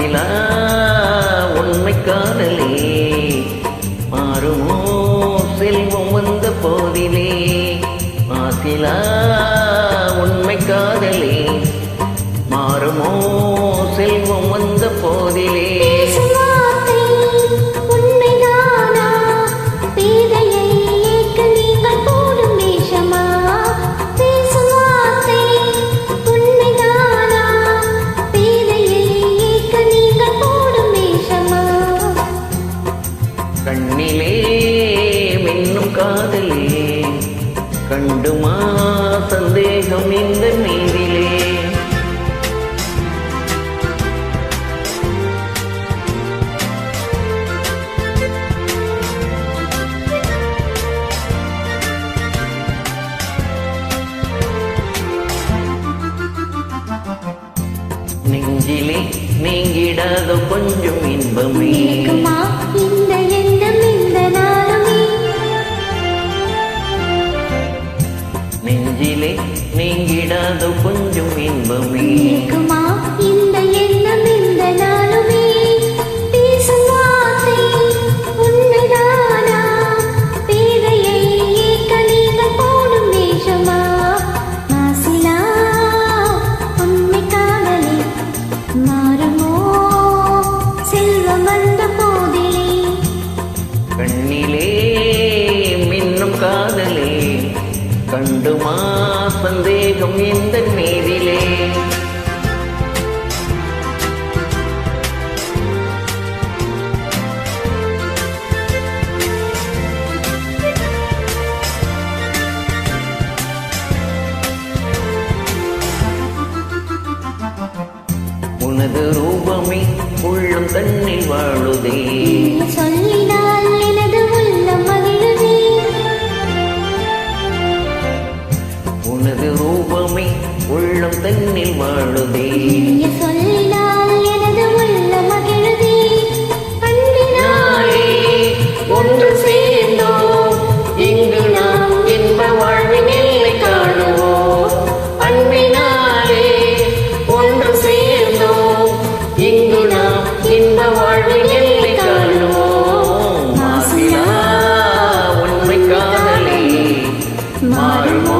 மாசிலா உண்மை காதலே மாறுமோ செல்வம் வந்த போதிலே மாசிலா உண்மை காதலே மாறுமோ செல்வம் வந்த போதிலே கண்ணிலே மின்னும் காதலே கண்டுமா சந்தேகம் இந்த நீரிலே நெஞ்சிலே நீங்கிடாத கொஞ்சம் இன்பமே நெஞ்சிலே நீங்கிடாத கொஞ்சம் இன்பமே இந்த எண்ணம் இந்த நாளுமே பேசும் வார்த்தை உண்மைதானா பேதையை ஏற்க நீங்கள் போடும் வேஷமா மாசிலா உண்மை காதலே மாறுமோ செல்வம் வந்த போதிலே கண்ணிலே மின்னும் காதலே கண்டுமா சந்தேகம் இந்த நீரிலே உனது ரூபமே உள்ளம் தன்னில் வாழுதே சொல்லினால் எனது உள்ளம் மகிழுதே உனது ரூபமே உள்ளம் தன்னில் வாழுதே சொல்லினால் எனது உள்ளம் மகிழுதே அன்பினாலே ஒன்று சேர்ந்தோம் இங்கு நாம் இன்ப வாழ்வின் எல்லை காணுவோம் அன்பினாலே ஒன்று சேர்ந்தோம் இங்கு நாம் இன்ப வாழ்வின் எல்லை காணுவோம் மாசிலா உண்மை காதலே மாறுமோ